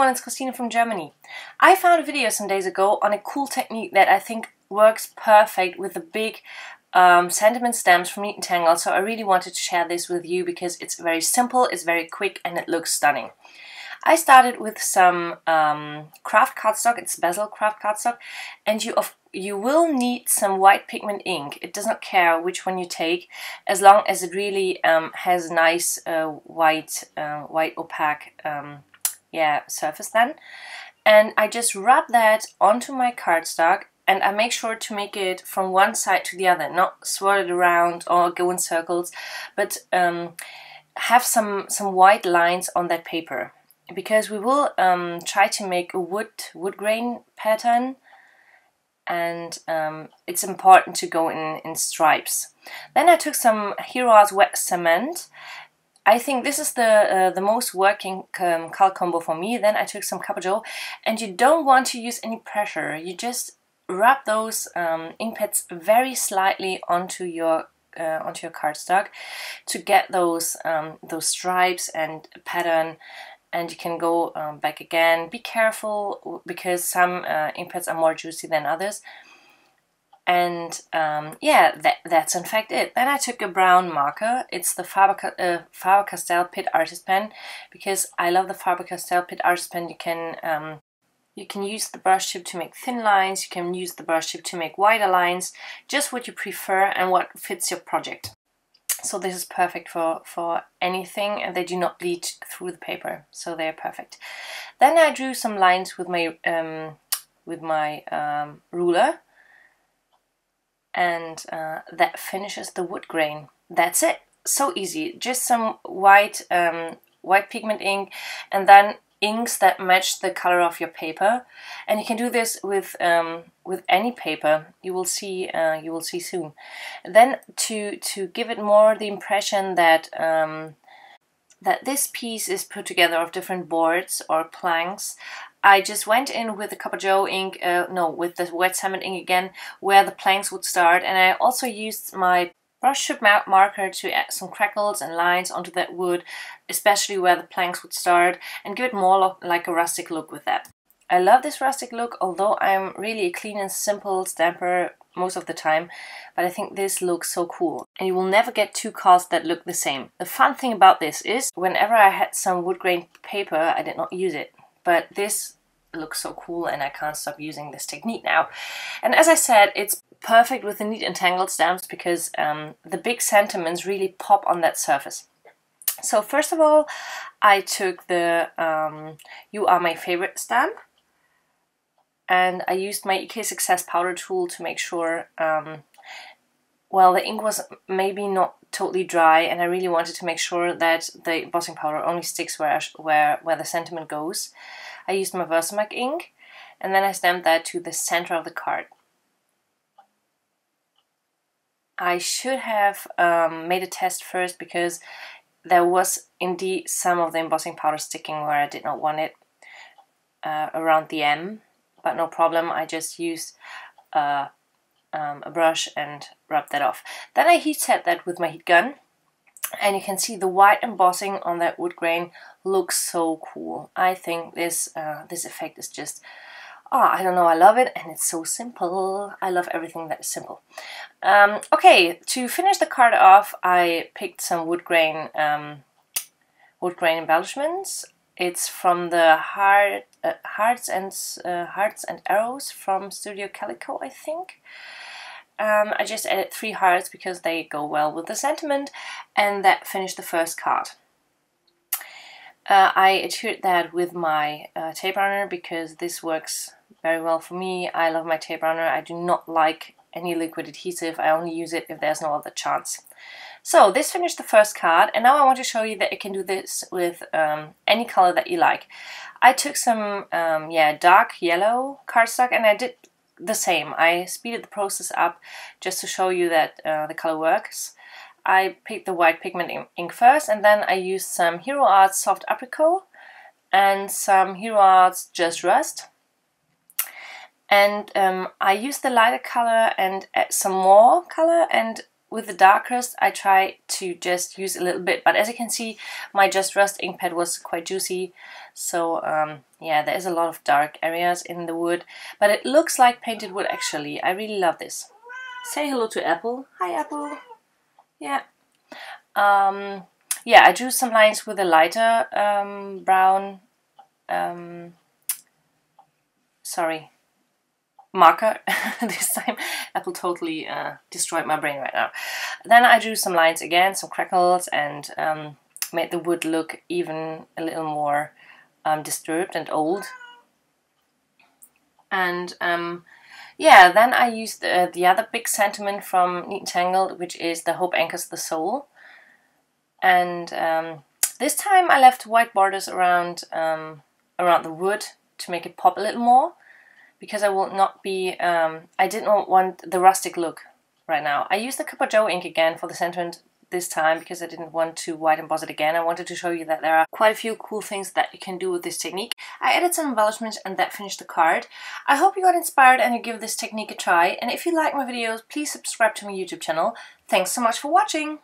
everyone, it's Christine from Germany. I found a video some days ago on a cool technique that I think works perfect with the big sentiment stamps from Neat and Tangled, so I really wanted to share this with you because it's very simple, it's very quick, and it looks stunning. I started with some craft cardstock, it's bezel craft cardstock, and you will need some white pigment ink. It does not care which one you take, as long as it really has nice white opaque surface then. And I just rub that onto my cardstock, and I make sure to make it from one side to the other, not swirl it around or go in circles, but have some white lines on that paper, because we will try to make a wood grain pattern, and it's important to go in stripes. Then I took some Hero Arts wet cement. I think this is the most working color combo for me. Then I took some Capajo, and you don't want to use any pressure. You just rub those ink pads very slightly onto your cardstock to get those stripes and pattern. And you can go back again. Be careful because some ink pads are more juicy than others. And that's in fact it. Then I took a brown marker. It's the Faber-Castell Pitt Artist Pen, because I love the Faber-Castell Pitt Artist Pen. You can use the brush tip to make thin lines. You can use the brush tip to make wider lines. Just what you prefer and what fits your project. So this is perfect for anything, and they do not bleed through the paper, so they're perfect. Then I drew some lines with my ruler, and that finishes the wood grain. That's it. So easy. Just some white pigment ink, and then inks that match the color of your paper. And you can do this with any paper. You will see soon. Then to give it more the impression that that this piece is put together of different boards or planks, I just went in with the Capajo ink, with the wet cement ink again, where the planks would start, and I also used my brush tip marker to add some crackles and lines onto that wood, especially where the planks would start, and give it more like a rustic look with that. I love this rustic look, although I'm really a clean and simple stamper most of the time, but I think this looks so cool. And you will never get two cards that look the same. The fun thing about this is, whenever I had some wood grain paper, I did not use it. But this looks so cool, and I can't stop using this technique now. And as I said, it's perfect with the Neat and Tangled stamps, because the big sentiments really pop on that surface. So first of all, I took the You Are My Favorite stamp, and I used my EK Success powder tool to make sure, well, the ink was maybe not totally dry, and I really wanted to make sure that the embossing powder only sticks where the sentiment goes. I used my Versamark ink, and then I stamped that to the center of the card. I should have made a test first, because there was indeed some of the embossing powder sticking where I did not want it, around the M, but no problem. I just used a brush and rubbed that off. Then I heat set that with my heat gun, and you can see the white embossing on that wood grain looks so cool. I think this effect is just, I don't know, I love it, and it's so simple. I love everything that is simple. Okay, to finish the card off, I picked some wood grain embellishments. It's from the Hearts and Arrows from Studio Calico, I think. I just added 3 hearts because they go well with the sentiment, and that finished the first card. I adhered that with my tape runner, because this works very well for me. I love my tape runner. I do not like any liquid adhesive. I only use it if there's no other chance. So this finished the first card, and now I want to show you that you can do this with any color that you like. I took some dark yellow cardstock, and I did the same. I speeded the process up just to show you that the color works. I picked the white pigment ink first, and then I used some Hero Arts Soft Apricot and some Hero Arts Just Rust. And I used the lighter color and some more color, and with the darkest, I try to just use a little bit, but as you can see, my Just Rust ink pad was quite juicy, so yeah, there is a lot of dark areas in the wood, but it looks like painted wood actually. I really love this. Say hello to Apple. Hi, Apple. Yeah. Yeah, I drew some lines with a lighter brown, marker this time. Apple totally destroyed my brain right now. Then I drew some lines again, some crackles, and made the wood look even a little more disturbed and old. And yeah, then I used the other big sentiment from Neat and Tangled, which is The Hope Anchors the Soul. And this time I left white borders around the wood to make it pop a little more, because I will not be, I did not want the rustic look right now. I used the Copper Joe ink again for the sentiment this time because I didn't want to white emboss it again. I wanted to show you that there are quite a few cool things that you can do with this technique. I added some embellishments and that finished the card. I hope you got inspired and you give this technique a try. And if you like my videos, please subscribe to my YouTube channel. Thanks so much for watching!